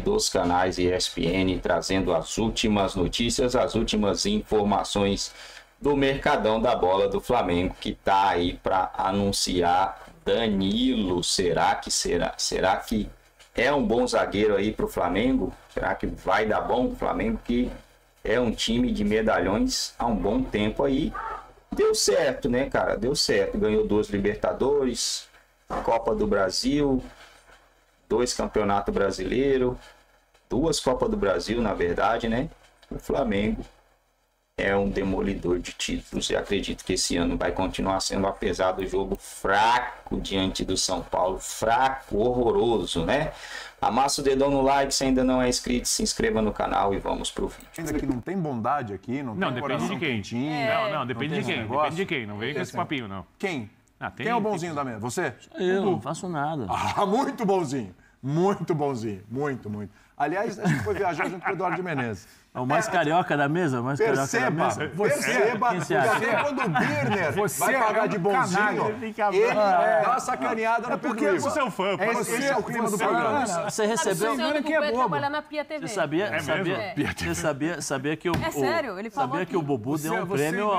dos canais ESPN, trazendo as últimas notícias, as últimas informações do Mercadão da Bola do Flamengo, que está aí para anunciar Danilo. Será que é um bom zagueiro aí para o Flamengo? Será que vai dar bom? O Flamengo que é um time de medalhões há um bom tempo aí. Deu certo, né, cara? Deu certo. Ganhou 2 Libertadores, Copa do Brasil, 2 Campeonato Brasileiro, 2 Copas do Brasil, na verdade, né? O Flamengo é um demolidor de títulos e acredito que esse ano vai continuar sendo, apesar do jogo fraco diante do São Paulo, fraco, horroroso, né? Amassa o dedão no like, se ainda não é inscrito, se inscreva no canal e vamos pro vídeo. Ainda que não tem bondade aqui, não tem depende de quem. Não, depende de quem. Depende de quem. Não vem com esse papinho, não. Quem? Quem é o bonzinho da mesa? Você? Eu não faço nada. Ah, muito bonzinho. Muito bonzinho. Muito, muito. Aliás, a gente foi viajar junto com o Eduardo de Menezes. É o mais carioca da mesa? O mais carioca da mesa? Perceba, quando o Birner vai pagar de bonzinho, ele dá uma sacaneada no Pedro Ivo. Você é um fã. Esse é o clima do programa. Você recebeu... Quem é bobo? Trabalhar na Pia TV. Você sabia que o... É sério, ele falou sabia que o Bobu deu um prêmio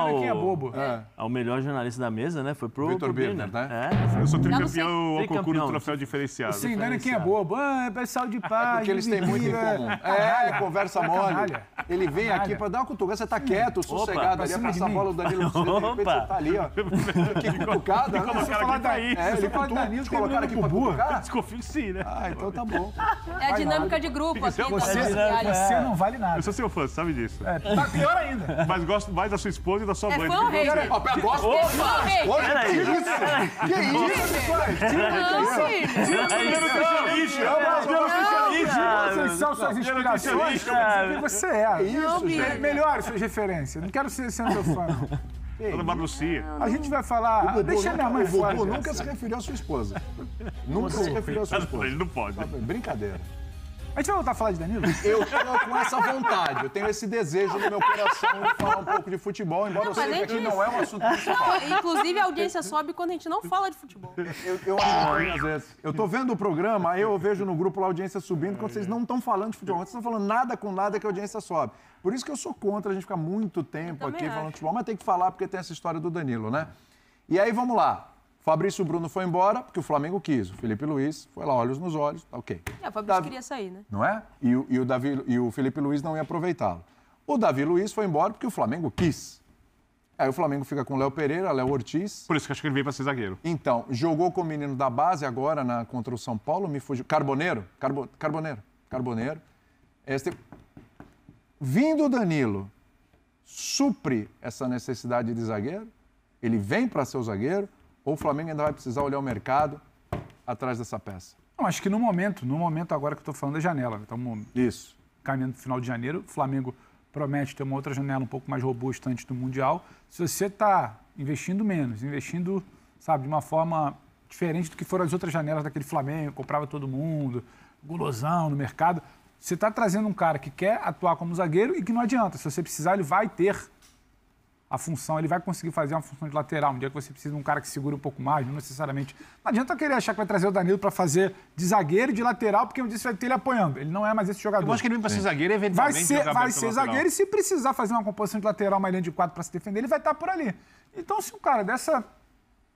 ao melhor jornalista da mesa, né? Foi pro Birner, né? Eu sou tricampeão ao concurso do troféu diferenciado. Sim, não é quem é bobo. É pessoal de paz. Porque eles têm muito em comum. É, conversa mole. Ele vem aqui pra dar uma cutucada. Você tá quieto, sossegado ali, pra essa bola do Danilo. Você tá ali, ó. Que cutucada. Você fala daí. Ele fala Danilo, te colocaram aqui pra cutucar? Desconfio que sim, né? Ah, então tá bom. É a dinâmica de grupo aqui. Você não vale nada. Eu sou seu fã, você sabe disso. Tá pior ainda. Mas gosto mais da sua esposa e da sua mãe. Fã ou hater? Gosto. Peraí. Que isso? Vocês são suas inspirações. Quem você é. Isso, gente. Melhore suas referências. Não quero ser seu fã, não. Toda Manucia. A gente vai falar... Deixa minha mãe fora. O Bubu nunca se referiu à sua esposa. Nunca se referiu à sua esposa. Ele não pode. Brincadeira. A gente vai voltar a falar de Danilo? Eu tô com essa vontade, eu tenho esse desejo no meu coração de falar um pouco de futebol, embora eu saiba que não é um assunto principal. Inclusive, a audiência sobe quando a gente não fala de futebol. Às vezes. Eu tô vendo o programa, aí eu vejo no grupo lá a audiência subindo, quando vocês não estão falando de futebol, vocês estão falando nada com nada que a audiência sobe. Por isso que eu sou contra a gente ficar muito tempo aqui falando de futebol, mas tem que falar porque tem essa história do Danilo, né? E aí, vamos lá. Fabrício Bruno foi embora porque o Flamengo quis. O Felipe Luiz foi lá, olhos nos olhos, tá ok. O Fabrício queria sair, né? Não é? E o Felipe Luiz não ia aproveitá-lo. O Davi Luiz foi embora porque o Flamengo quis. Aí o Flamengo fica com o Léo Pereira, Léo Ortiz. Por isso que acho que ele veio para ser zagueiro. Então, jogou com o menino da base agora contra o São Paulo, me fugiu. Carboneiro. Vindo o Danilo, supre essa necessidade de zagueiro? Ele vem para ser o zagueiro? Ou o Flamengo ainda vai precisar olhar o mercado atrás dessa peça? Não, acho que no momento agora que eu estou falando da janela. Estamos caminhando para o final de janeiro. O Flamengo promete ter uma outra janela um pouco mais robusta antes do Mundial. Se você está investindo menos, investindo, sabe, de uma forma diferente do que foram as outras janelas daquele Flamengo, comprava todo mundo, gulosão no mercado, você está trazendo um cara que quer atuar como zagueiro e que não adianta. Se você precisar, ele vai ter a função, ele vai conseguir fazer uma função de lateral. Um dia que você precisa de um cara que segura um pouco mais, não necessariamente. Não adianta querer achar que vai trazer o Danilo para fazer de zagueiro e de lateral, porque um dia você vai ter ele apoiando. Ele não é mais esse jogador. Eu acho que ele vem para ser zagueiro e eventualmente vai ser zagueiro e se precisar fazer uma composição de lateral, uma linha de 4 para se defender, ele vai estar por ali. Então, se um cara dessa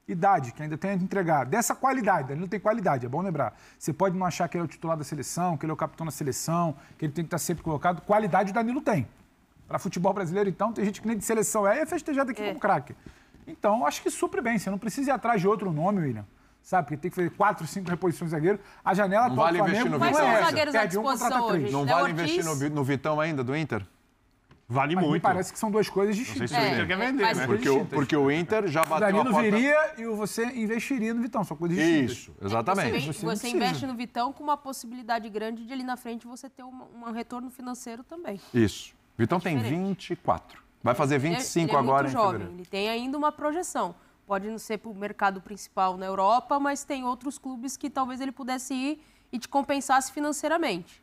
idade, que ainda tem a entregar, dessa qualidade, ele não tem qualidade, é bom lembrar. Você pode não achar que ele é o titular da seleção, que ele é o capitão da seleção, que ele tem que estar sempre colocado. Qualidade o Danilo tem. Para futebol brasileiro, então, tem gente que nem de seleção é festejado aqui como craque. Então, acho que supre bem. Você não precisa ir atrás de outro nome, William. Sabe? Porque tem que fazer 4, 5 reposições de zagueiro. A janela não vale investir no Vitão. Quais são os zagueiros à disposição hoje? Não vale investir no Vitão ainda, do Inter? Vale muito. Me parece que são duas coisas distintas. Não sei se o Inter quer vender, né? Porque o Inter já bateu a porta... O Danilo viria e você investiria no Vitão. São coisas distintas. Isso, exatamente. Você investe no Vitão com uma possibilidade grande de ali na frente você ter um retorno financeiro também. Isso. Vitão tem 24. Vai fazer 25 agora em fevereiro. Ele tem ainda uma projeção. Pode não ser para o mercado principal na Europa, mas tem outros clubes que talvez ele pudesse ir e te compensasse financeiramente.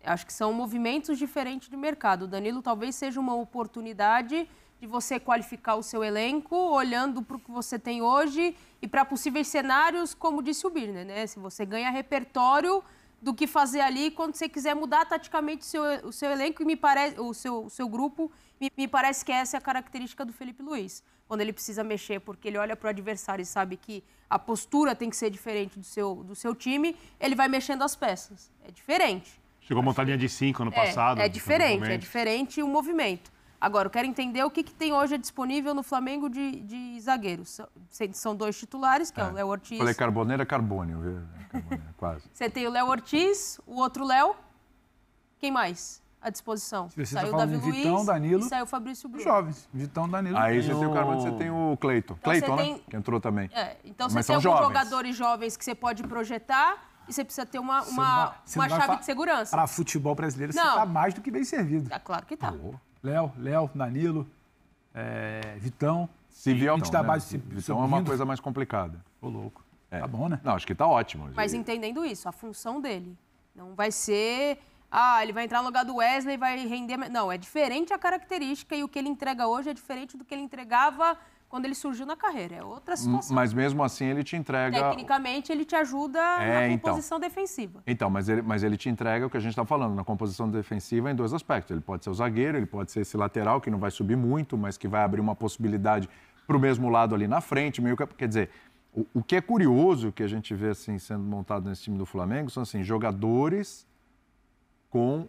Acho que são movimentos diferentes de mercado. O Danilo talvez seja uma oportunidade de você qualificar o seu elenco, olhando para o que você tem hoje e para possíveis cenários, como disse o Birner, né? Se você ganha repertório do que fazer ali quando você quiser mudar taticamente o seu elenco e o seu grupo. Me parece que essa é a característica do Felipe Luiz. Quando ele precisa mexer, porque ele olha para o adversário e sabe que a postura tem que ser diferente do seu time, ele vai mexendo as peças. É diferente. Chegou a montar linha de 5 ano passado. É diferente o movimento. Agora, eu quero entender o que tem hoje disponível no Flamengo de zagueiros. São 2 titulares, que é o Léo Ortiz. Falei Carboneira, Carbone, quase. Você tem o Léo Ortiz, o outro Léo. Quem mais à disposição? Saiu o Davi Luiz Vitão, Danilo, e saiu o Fabrício Bruno. Jovens. Vitão, Danilo. Aí você tem o Carbone, você tem o Cleiton. Então, Cleiton, né? Que entrou também. Então você tem alguns jogadores jovens que você pode projetar e você precisa ter uma chave de segurança. Para futebol brasileiro, você está mais do que bem servido. Claro que está. Léo, Danilo, Vitão. Se vier da base, Vitão é uma coisa mais complicada. Ô, louco. Tá bom, né? Não, acho que tá ótimo. Mas entendendo isso, a função dele não vai ser... ele vai entrar no lugar do Wesley e vai render... Não, é diferente a característica e o que ele entrega hoje é diferente do que ele entregava quando ele surgiu na carreira. É outra situação. Mas mesmo assim ele te entrega... Tecnicamente ele te ajuda na composição defensiva. Então, mas ele te entrega o que a gente está falando, na composição defensiva em 2 aspectos. Ele pode ser o zagueiro, ele pode ser esse lateral que não vai subir muito, mas que vai abrir uma possibilidade para o mesmo lado ali na frente. Quer dizer, o que é curioso que a gente vê assim, sendo montado nesse time do Flamengo são assim, jogadores com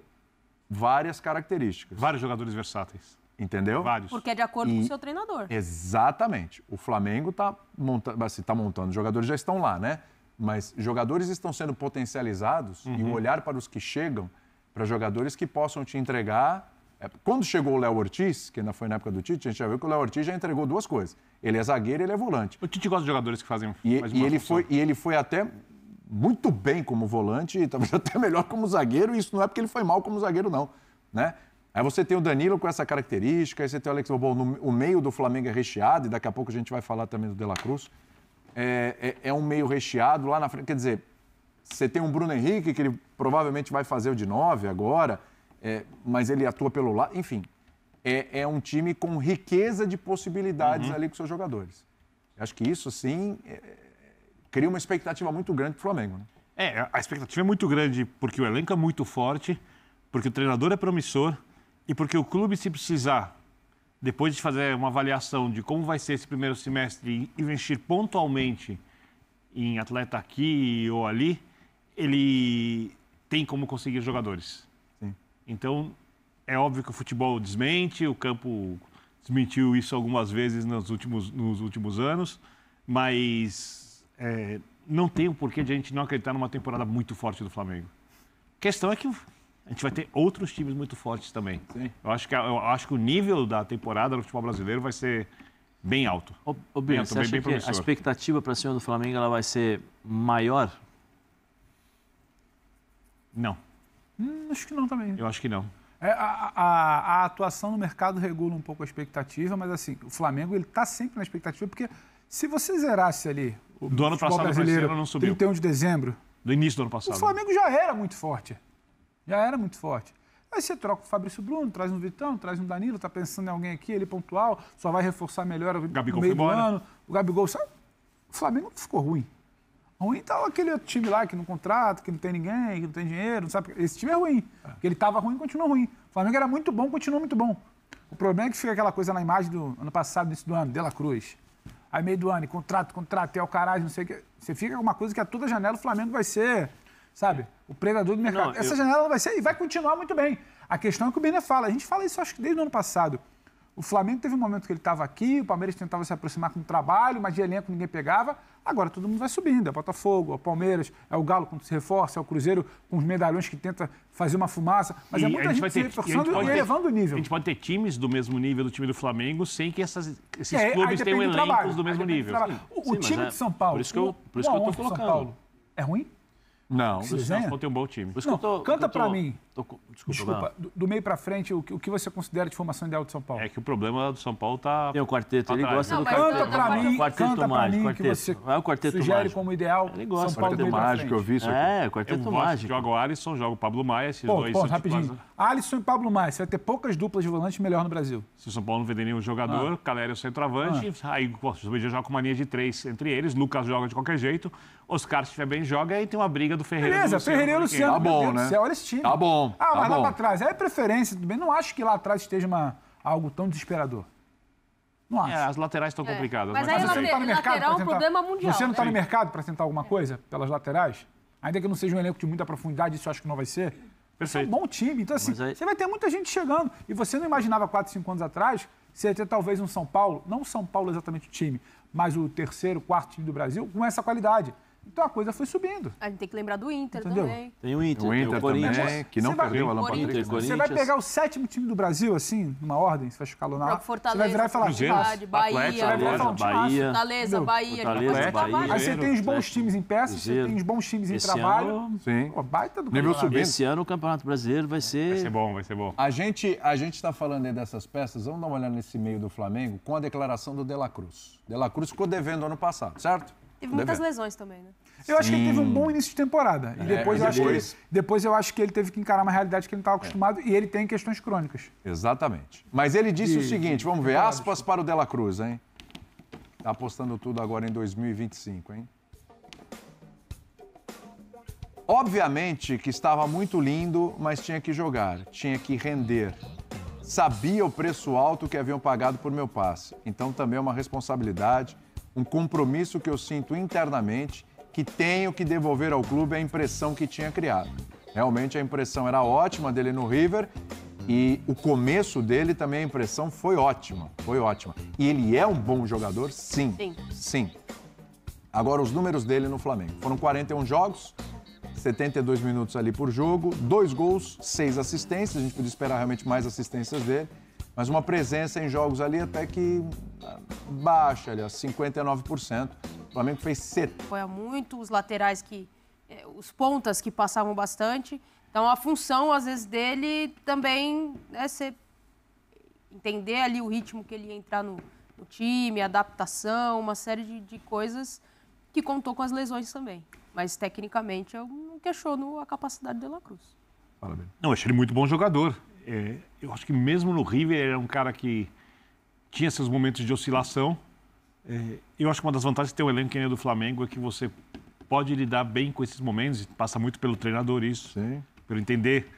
várias características. Vários jogadores versáteis. Entendeu? Vários. Porque é de acordo com o seu treinador. Exatamente. O Flamengo está montando. Os jogadores já estão lá, né? Mas jogadores estão sendo potencializados e o olhar para os que chegam, para jogadores que possam te entregar... Quando chegou o Léo Ortiz, que ainda foi na época do Tite, a gente já viu que o Léo Ortiz já entregou 2 coisas. Ele é zagueiro e ele é volante. O Tite gosta de jogadores que fazem e ele foi até muito bem como volante e talvez até melhor como zagueiro. E isso não é porque ele foi mal como zagueiro, não. Né? Aí você tem o Danilo com essa característica, aí você tem o Alex Bobon. O meio do Flamengo é recheado, e daqui a pouco a gente vai falar também do De La Cruz. É um meio recheado lá na frente. Quer dizer, você tem um Bruno Henrique, que ele provavelmente vai fazer o de 9 agora, mas ele atua pelo lado. Enfim, é um time com riqueza de possibilidades ali com seus jogadores. Acho que isso, sim, cria uma expectativa muito grande para o Flamengo. Né? A expectativa é muito grande porque o elenco é muito forte, porque o treinador é promissor, e porque o clube, se precisar, depois de fazer uma avaliação de como vai ser esse primeiro semestre e investir pontualmente em atleta aqui ou ali, ele tem como conseguir jogadores. Sim. Então, é óbvio que o futebol desmente, o campo desmentiu isso algumas vezes nos últimos anos, mas não tem o porquê de a gente não acreditar numa temporada muito forte do Flamengo. A questão é que a gente vai ter outros times muito fortes também. Sim. Eu acho que o nível da temporada no futebol brasileiro vai ser bem alto. Ô Bino, você acha que a expectativa para cima do Flamengo ela vai ser maior? Não. Acho que não também. Eu acho que não. A atuação no mercado regula um pouco a expectativa, mas assim, o Flamengo ele está sempre na expectativa, porque se você zerasse ali o do ano passado brasileiro não subiu. 31 de dezembro, do início do ano passado. O Flamengo já era muito forte. Aí você troca o Fabrício Bruno, traz um Vitão, traz um Danilo, tá pensando em alguém aqui, ele pontual, só vai reforçar melhor no meio do ano. O Gabigol, sabe? O Flamengo não ficou ruim. Ruim tá aquele outro time lá que não contrata, que não tem ninguém, que não tem dinheiro, não sabe? Esse time é ruim. Porque ele estava ruim e continuou ruim. O Flamengo era muito bom, continuou muito bom. O problema é que fica aquela coisa na imagem do ano passado, início do ano, De La Cruz. Aí meio do ano, contrato, é o caralho, não sei o que. Você fica com uma coisa que a toda janela o Flamengo vai ser, sabe, o predador do mercado. Essa janela vai ser e vai continuar muito bem. A questão é que o Biner fala. A gente fala isso acho que desde o ano passado. O Flamengo teve um momento que ele estava aqui, o Palmeiras tentava se aproximar com o trabalho, mas de elenco ninguém pegava. Agora todo mundo vai subindo. É o Botafogo, é o Palmeiras, é o Galo quando se reforça, é o Cruzeiro com os medalhões que tenta fazer uma fumaça. Mas é muita gente se reforçando e elevando o nível. A gente pode ter times do mesmo nível do time do Flamengo sem que esses clubes tenham elencos do mesmo nível. O time de São Paulo, por isso que eu estou colocando. É ruim? Não. São Paulo tem um bom time. Canta pra mim Desculpa, do meio para frente, o que você considera de formação ideal de São Paulo? É que o problema do São Paulo tá... Tem o quarteto, ele gosta do quarteto. Canta pra mim, quarteto mágico, que você o quarteto sugere mágico. como ideal. Ele gosta São Paulo quarteto mágico, eu vi isso aqui. O quarteto mágico. Joga o Alisson, joga o Pablo Maia, esses dois... Rapidinho. Alisson e Pablo Maia, você vai ter poucas duplas de volante melhor no Brasil. Se o São Paulo não vender nenhum jogador, Calera é o centroavante, aí o Sobeja joga com uma linha de 3 entre eles, Lucas joga de qualquer jeito, Oscar, se estiver bem, joga, aí tem uma briga do Ferreira. Beleza, Ferreira e Luciano. Tá bom, né? Olha esse time. Tá bom. Mas lá pra trás, é preferência, tudo bem. Não acho que lá atrás esteja algo tão desesperador. Não acho. As laterais estão complicadas. Mas aí você não tá no mercado lateral é um problema mundial. Você não está no mercado para tentar alguma coisa pelas laterais? Ainda que não seja um elenco de muita profundidade, isso eu acho que não vai ser. Perfeito. É um bom time. Então, assim, aí... você vai ter muita gente chegando. E você não imaginava 4, 5 anos atrás, você ia ter talvez um São Paulo, não o São Paulo exatamente o time, mas o terceiro, quarto time do Brasil, com essa qualidade. Então a coisa foi subindo. A gente tem que lembrar do Inter Entendeu? também. Tem o Inter, O Inter tem o Corinthians. também, que não perdeu o Alan Patrick. Você vai pegar o 7º time do Brasil, assim, numa ordem, você vai escalonar. Fortaleza, você vai virar e falar, Cidade, Bahia, Bahia, Fortaleza, Bahia. Aí você tem os bons times em peças, você tem os bons times em trabalho. Sim. Baita do Nível subindo. Esse ano o Campeonato Brasileiro vai ser... Vai ser bom. A gente está falando aí dessas peças, vamos dar uma olhada nesse meio do Flamengo com a declaração do De La Cruz. De La Cruz ficou devendo ano passado, certo? Teve muitas lesões também, né? Eu acho que ele teve um bom início de temporada. E depois eu acho que ele teve que encarar uma realidade que ele não estava acostumado e ele tem questões crônicas. Exatamente. Mas ele disse o seguinte, vamos ver, aspas para o De La Cruz, hein? Tá apostando tudo agora em 2025, hein? Obviamente que estava muito lindo, mas tinha que jogar, tinha que render. Sabia o preço alto que haviam pagado por meu passe. Então também é uma responsabilidade, um compromisso que eu sinto internamente, que tenho que devolver ao clube a impressão que tinha criado. Realmente a impressão era ótima dele no River e o começo dele também a impressão foi ótima, E ele é um bom jogador? Sim. Sim. Agora os números dele no Flamengo. Foram 41 jogos, 72 minutos ali por jogo, 2 gols, 6 assistências, a gente podia esperar realmente mais assistências dele, mas uma presença em jogos ali até que baixa, ali, 59%. O Flamengo fez 70. Apoia muito os laterais os pontas que passavam bastante. Então a função, às vezes, dele também é entender ali o ritmo que ele ia entrar no time, adaptação, uma série de coisas que contou com as lesões também. Mas, tecnicamente, eu não questiono a capacidade do De La Cruz. Fala bem. Não, eu achei ele muito bom jogador. Eu acho que mesmo no River, ele era um cara que tinha seus momentos de oscilação. Eu acho que uma das vantagens de ter um elenco que nem o do Flamengo é que você pode lidar bem com esses momentos, e passa muito pelo treinador isso. Sim. Pelo entender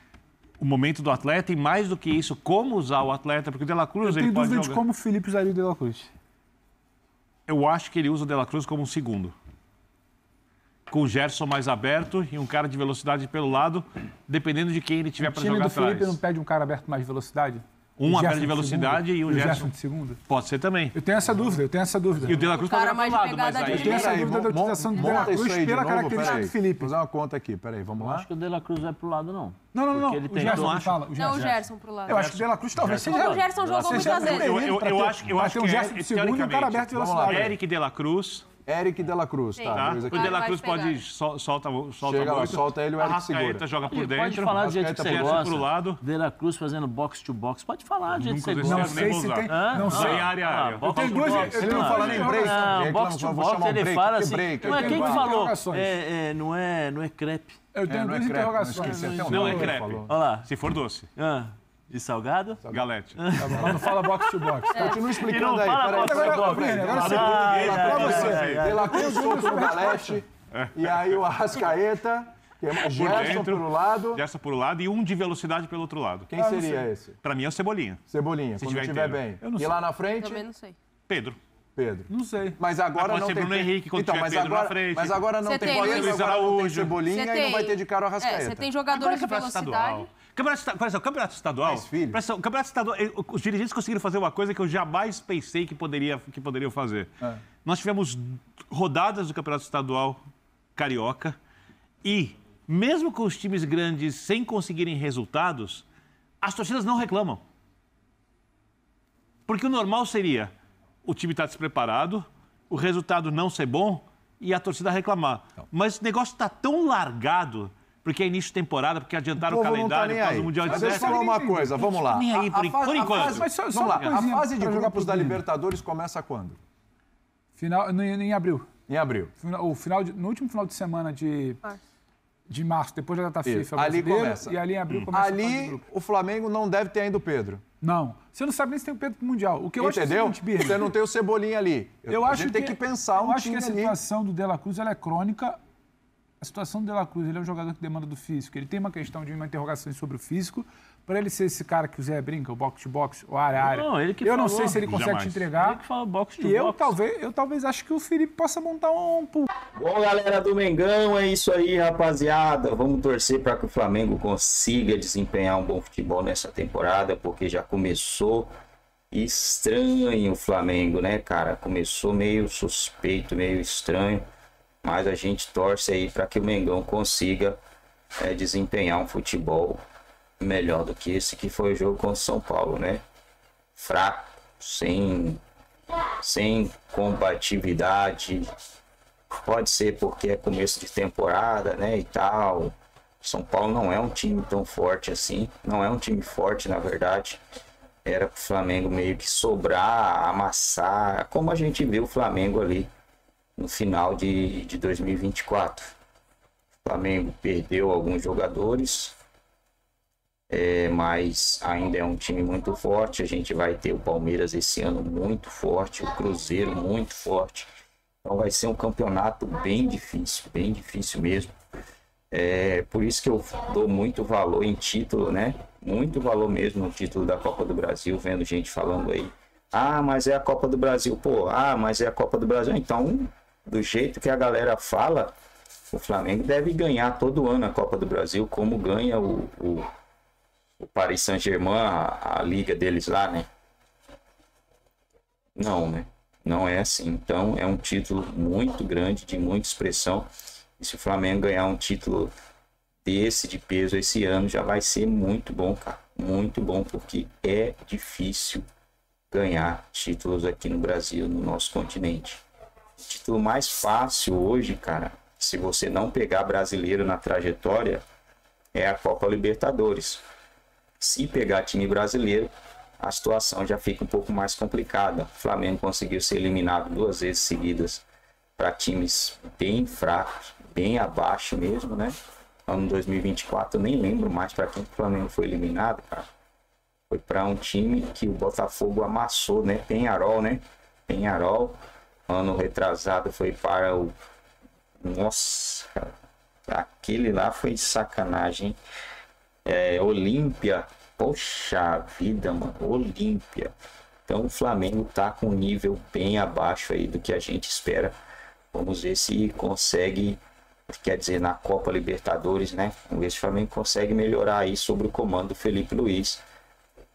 o momento do atleta e, mais do que isso, como usar o atleta, porque o De La Cruz... Eu tenho dúvida de como o Felipe usaria o De La Cruz. Eu acho que ele usa o De La Cruz como um segundo. Com o Gerson mais aberto e um cara de velocidade pelo lado, dependendo de quem ele tiver para jogar atrás. O time do Felipe não pede um cara aberto mais de velocidade? Um aberto de velocidade e o Gerson de segundo? Pode ser também. Eu tenho essa dúvida. E o De La Cruz pode jogar pro lado, mas aí... Eu tenho essa dúvida da utilização do De La Cruz pela característica do Felipe. Vou fazer uma conta aqui, peraí, vamos lá? Acho que o De La Cruz vai pro lado, não. Não. Ele O Gerson fala. Não, o Gerson pro lado. Eu acho que o De La Cruz talvez seja... O Gerson jogou muitas vezes. Eu acho que um Gerson de segundo e um cara aberto de velocidade. Eric De La Cruz... Eric De La Cruz, tá? O De La Cruz pode solta Chega lá, solta ele, o Eric segura. Arrascaeta joga por dentro. Pode falar do jeito que você gosta. Pro lado. De La Cruz fazendo box to box. Pode falar do jeito que você gosta. Não sei se tem... Não sei. Área. Eu tenho duas... Ele não fala nem break. Não, box to box ele fala assim... Mas quem que falou? Não é crepe. Eu tenho duas interrogações. Não é crepe. Olha lá. Se for doce. E salgado? Galete. Não fala box to box. Continua explicando aí. Agora você. De La Cruz solto no Galete. E aí o Arrascaeta, que é Gerson pro lado. Gerson pro lado e um de velocidade pelo outro lado. Quem seria esse? Pra mim é o Cebolinha. Cebolinha, quando estiver bem. E lá na frente? Também não sei. Pedro. Não sei. Mas agora não tem... Bruno Henrique quando tiver Pedro na frente. Mas agora não tem Luiz Pedro, agora não tem Cebolinha e não vai ter de cara o Arrascaeta. Você tem jogadores de velocidade. Campeonato estadual, os dirigentes conseguiram fazer uma coisa que eu jamais pensei que poderiam fazer. Nós tivemos rodadas do Campeonato Estadual Carioca e, mesmo com os times grandes sem conseguirem resultados, as torcidas não reclamam. Porque o normal seria o time estar despreparado, o resultado não ser bom e a torcida reclamar. Mas o negócio está tão largado, porque é início de temporada, porque adiantaram o calendário por causa do Mundial de Mas deixa eu falar uma coisa, vamos lá. Nem aí, por enquanto. Vamos lá, a fase de grupos da Libertadores começa quando? Em abril. Em abril. No último final de semana de março, depois da data FIFA. Ali começa. E ali em abril começa ali o Flamengo não deve ter ainda o Pedro. Não. Você não sabe nem se tem o Pedro pro Mundial. O que eu Entendeu? acho é o seguinte, você não tem o Cebolinha ali. Eu acho que tem que pensar eu acho que a situação do De La Cruz ela é crônica. A situação do De La Cruz, ele é um jogador que demanda do físico. Ele tem uma questão de uma interrogação sobre o físico. Para ele ser esse cara que o Zé brinca, o box-to-box, o área-área. Não, ele que eu falou, não sei se ele consegue te entregar. Ele que fala box-to-box. E eu talvez acho que o Felipe possa montar um... Bom, galera do Mengão, é isso aí, rapaziada. Vamos torcer para que o Flamengo consiga desempenhar um bom futebol nessa temporada, porque já começou estranho o Flamengo, né, cara? Começou meio suspeito, meio estranho. Mas a gente torce aí para que o Mengão consiga desempenhar um futebol melhor do que esse que foi o jogo contra o São Paulo, né? Fraco, sem combatividade. Pode ser porque é começo de temporada, né, e tal. São Paulo não é um time tão forte assim. Não é um time forte, na verdade. Era pro Flamengo meio que sobrar, amassar, como a gente viu o Flamengo ali no final de 2024. O Flamengo perdeu alguns jogadores, mas ainda é um time muito forte. A gente vai ter o Palmeiras esse ano muito forte, o Cruzeiro muito forte. Então vai ser um campeonato bem difícil mesmo. Por isso que eu dou muito valor em título, né? Muito valor mesmo no título da Copa do Brasil, vendo gente falando aí. Ah, mas é a Copa do Brasil. Pô, mas é a Copa do Brasil. Então, do jeito que a galera fala, o Flamengo deve ganhar todo ano a Copa do Brasil, como ganha o Paris Saint-Germain, a liga deles lá, né? Não, né? Não é assim. Então, é um título muito grande, de muita expressão. E se o Flamengo ganhar um título desse de peso esse ano, já vai ser muito bom, cara. Muito bom, porque é difícil ganhar títulos aqui no Brasil, no nosso continente. O título mais fácil hoje, cara, se você não pegar brasileiro na trajetória, é a Copa Libertadores. Se pegar time brasileiro, a situação já fica um pouco mais complicada. O Flamengo conseguiu ser eliminado 2 vezes seguidas para times bem fracos, bem abaixo mesmo, né? Ano 2024, eu nem lembro mais para quem o Flamengo foi eliminado, cara. Foi para um time que o Botafogo amassou, né? Penharol, né? Penharol. Ano retrasado foi para o... Nossa, cara. Aquele lá foi de sacanagem. Olímpia. Poxa vida, mano. Olímpia. Então o Flamengo tá com um nível bem abaixo aí do que a gente espera. Vamos ver se consegue... Quer dizer, na Copa Libertadores, né? Vamos ver se o Flamengo consegue melhorar aí sobre o comando do Felipe Luiz.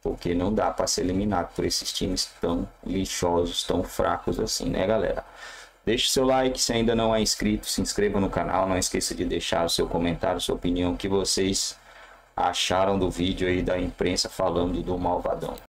Porque não dá para ser eliminado por esses times tão lixosos, tão fracos assim, né, galera? Deixe seu like se ainda não é inscrito, se inscreva no canal. Não esqueça de deixar o seu comentário, sua opinião, o que vocês acharam do vídeo aí da imprensa falando do Malvadão.